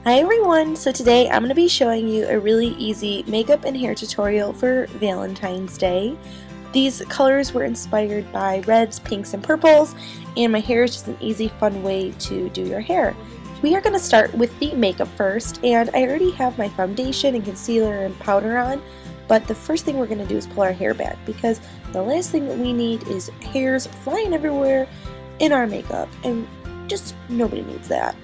Hi everyone! So today I'm going to be showing you a really easy makeup and hair tutorial for Valentine's Day. These colors were inspired by reds, pinks, and purples, and my hair is just an easy, fun way to do your hair. We are going to start with the makeup first, and I already have my foundation and concealer and powder on, but the first thing we're going to do is pull our hair back because the last thing that we need is hairs flying everywhere in our makeup, and just nobody needs that.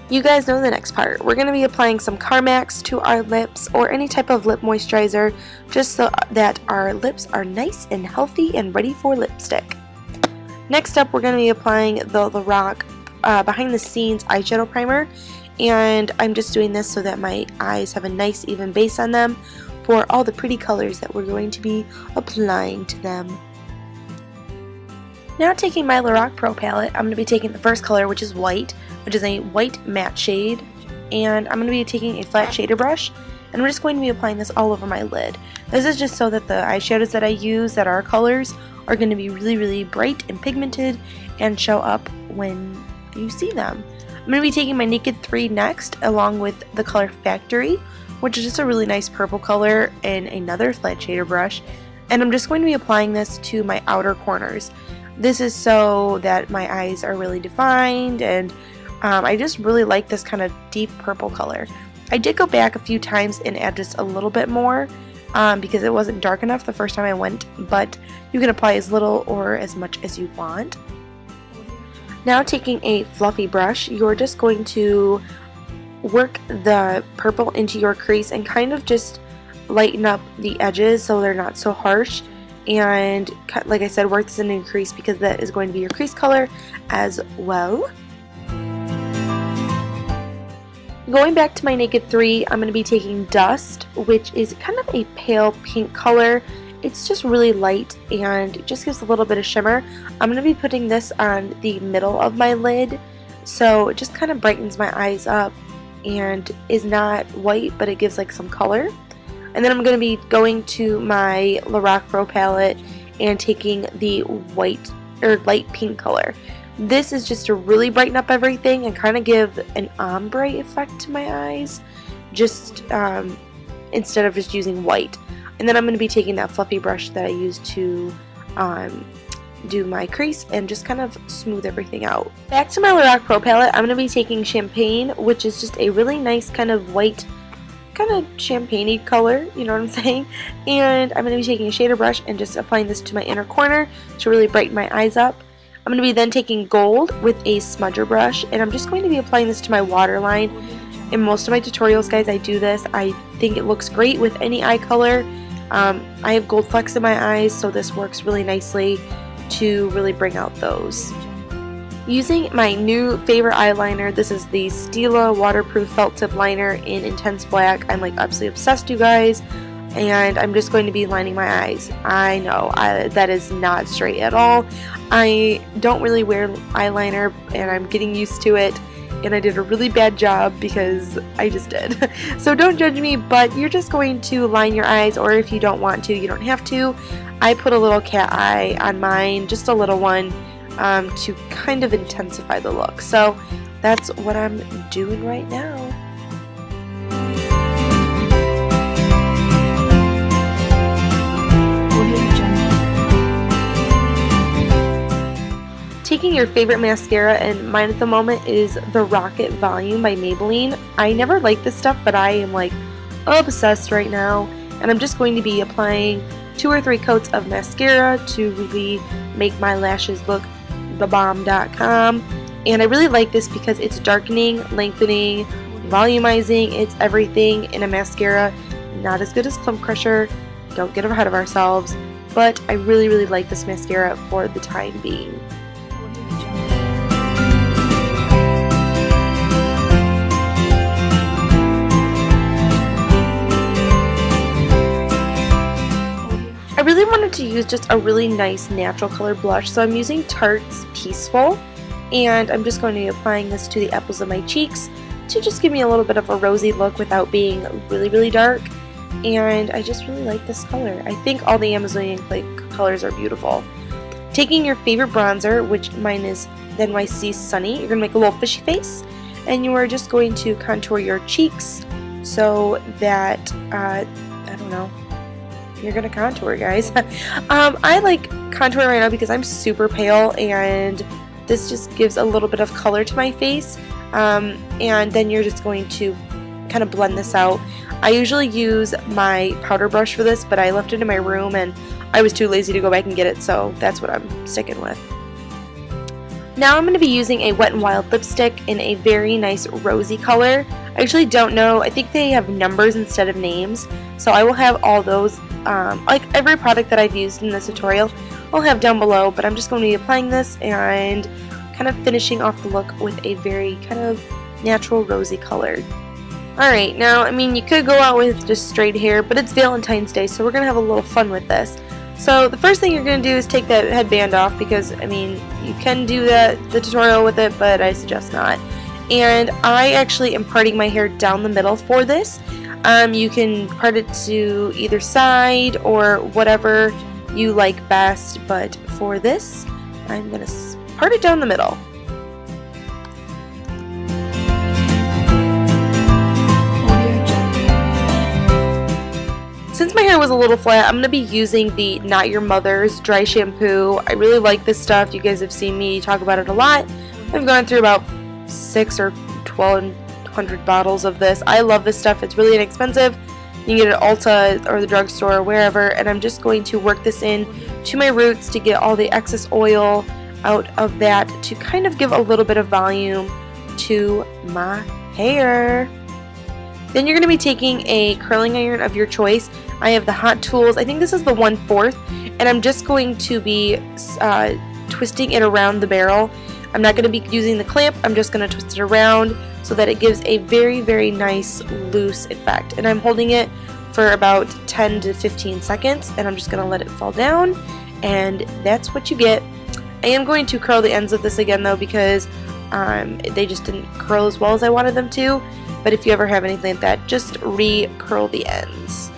You guys know the next part. We're going to be applying some Carmax to our lips or any type of lip moisturizer just so that our lips are nice and healthy and ready for lipstick. Next up, we're going to be applying the Lorac Behind The Scenes eyeshadow primer, and I'm just doing this so that my eyes have a nice even base on them for all the pretty colors that we're going to be applying to them. Now taking my Lorac Pro Palette, I'm going to be taking the first color, which is white, which is a white matte shade, and I'm going to be taking a flat shader brush, and I'm just going to be applying this all over my lid. This is just so that the eyeshadows that I use that are colors are going to be really bright and pigmented and show up when you see them. I'm going to be taking my Naked 3 next, along with the color Factory, which is just a really nice purple color, and another flat shader brush, and I'm just going to be applying this to my outer corners. This is so that my eyes are really defined, and I just really like this kind of deep purple color. I did go back a few times and add just a little bit more because it wasn't dark enough the first time I went, but you can apply as little or as much as you want. Now taking a fluffy brush, you're just going to work the purple into your crease and kind of just lighten up the edges so they're not so harsh. And like I said, work this in your crease because that is going to be your crease color as well. Going back to my Naked 3, I'm going to be taking Dust, which is kind of a pale pink color. It's just really light and it just gives a little bit of shimmer. I'm going to be putting this on the middle of my lid, so it just kind of brightens my eyes up and is not white, but it gives like some color. And then I'm going to be going to my Lorac Pro Palette and taking the white or light pink color. This is just to really brighten up everything and kind of give an ombre effect to my eyes, just instead of just using white. And then I'm going to be taking that fluffy brush that I used to do my crease and just kind of smooth everything out. Back to my Lorac Pro Palette, I'm going to be taking Champagne, which is just a really nice kind of white, kind of champagne-y color, you know what I'm saying? And I'm going to be taking a shader brush and just applying this to my inner corner to really brighten my eyes up. I'm going to be then taking Gold with a smudger brush, and I'm just going to be applying this to my waterline. In most of my tutorials, guys, I do this. I think it looks great with any eye color. I have gold flecks in my eyes, so this works really nicely to really bring out those. Using my new favorite eyeliner, this is the Stila waterproof felt tip liner in Intense Black. I'm like absolutely obsessed, you guys, and I'm just going to be lining my eyes. I know that is not straight at all. I don't really wear eyeliner and I'm getting used to it, and I did a really bad job because I just did. So don't judge me, but you're just going to line your eyes, or if you don't want to, you don't have to. I put a little cat eye on mine, just a little one, to kind of intensify the look. So that's what I'm doing right now. Taking your favorite mascara, and mine at the moment is the Rocket Volume by Maybelline. I never liked this stuff, but I am like obsessed right now, and I'm just going to be applying 2 or 3 coats of mascara to really make my lashes look thebomb.com. And I really like this because it's darkening, lengthening, volumizing, it's everything in a mascara. Not as good as Clump Crusher, don't get ahead of ourselves, but I really like this mascara for the time being. I really wanted to use just a really nice natural color blush, so I'm using Tarte's Peaceful, and I'm just going to be applying this to the apples of my cheeks to just give me a little bit of a rosy look without being really dark. and I just really like this color. I think all the Amazonian clay colors are beautiful. Taking your favorite bronzer, which mine is the NYC Sunny, you're going to make a little fishy face, and you are just going to contour your cheeks so that, I don't know, you're going to contour, guys. I like contouring right now because I'm super pale, and this just gives a little bit of color to my face, and then you're just going to kind of blend this out. I usually use my powder brush for this, but I left it in my room and I was too lazy to go back and get it, so that's what I'm sticking with. Now I'm going to be using a Wet n Wild lipstick in a very nice rosy color. I actually don't know, I think they have numbers instead of names, so I will have all those, like every product that I've used in this tutorial, I'll have down below, but I'm just going to be applying this and kind of finishing off the look with a very kind of natural rosy color. Alright, now, I mean, you could go out with just straight hair, but it's Valentine's Day, so we're going to have a little fun with this. So the first thing you're going to do is take that headband off because, I mean, you can do the tutorial with it, but I suggest not. And I actually am parting my hair down the middle for this. You can part it to either side or whatever you like best, but for this, I'm going to part it down the middle. Since my hair was a little flat, I'm going to be using the Not Your Mother's dry shampoo. I really like this stuff. You guys have seen me talk about it a lot. I've gone through about 600 or 1,200 bottles of this. I love this stuff. It's really inexpensive. You can get it at Ulta or the drugstore or wherever, and I'm just going to work this in to my roots to get all the excess oil out of that to kind of give a little bit of volume to my hair. Then you're going to be taking a curling iron of your choice. I have the Hot Tools. I think this is the 1/4, and I'm just going to be twisting it around the barrel. I'm not going to be using the clamp. I'm just going to twist it around so that it gives a very, very nice loose effect. And I'm holding it for about 10 to 15 seconds, and I'm just going to let it fall down, and that's what you get. I am going to curl the ends of this again though because they just didn't curl as well as I wanted them to. But if you ever have anything like that, just re-curl the ends.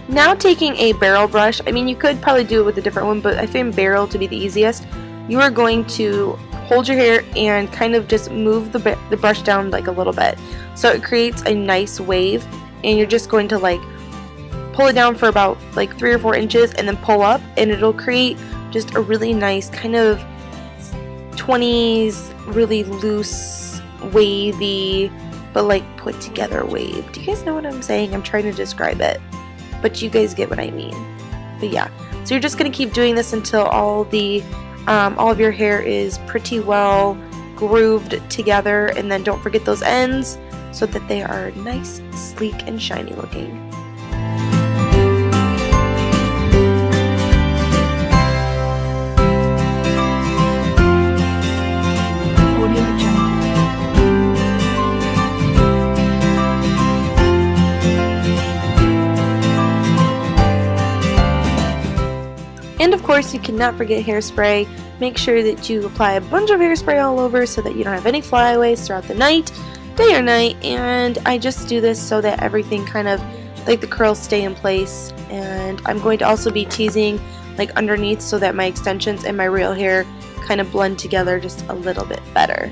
Now taking a barrel brush, I mean you could probably do it with a different one, but I find barrel to be the easiest. You are going to hold your hair and kind of just move the brush down like a little bit. So it creates a nice wave, and you're just going to like pull it down for about like 3 or 4 inches and then pull up, and it'll create just a really nice kind of 20s, really loose, wavy, but like put together wave. Do you guys know what I'm saying? I'm trying to describe it, but you guys get what I mean. But yeah, so you're just gonna keep doing this until all of your hair is pretty well grooved together, and then don't forget those ends so that they are nice, sleek, and shiny looking. And of course, you cannot forget hairspray. Make sure that you apply a bunch of hairspray all over so that you don't have any flyaways throughout the night, day or night. And I just do this so that everything kind of, like the curls stay in place. And I'm going to also be teasing like underneath so that my extensions and my real hair kind of blend together just a little bit better.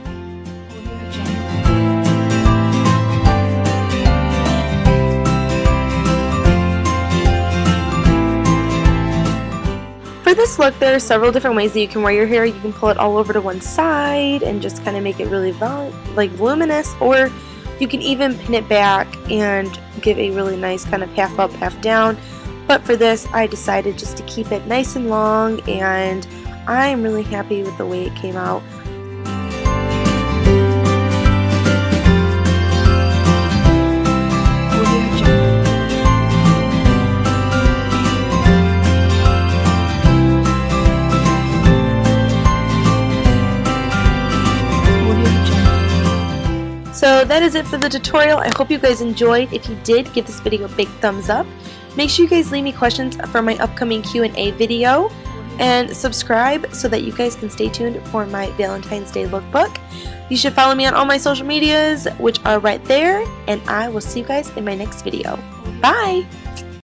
For this look, there are several different ways that you can wear your hair. You can pull it all over to one side and just kind of make it really voluminous, or You can even pin it back and give a really nice kind of half up, half down. But for this, I decided just to keep it nice and long, and I'm really happy with the way it came out. So that is it for the tutorial. I hope you guys enjoyed. If you did, give this video a big thumbs up. Make sure you guys leave me questions for my upcoming Q&A video, and subscribe so that you guys can stay tuned for my Valentine's Day lookbook. You should follow me on all my social medias, which are right there, and I will see you guys in my next video. Bye!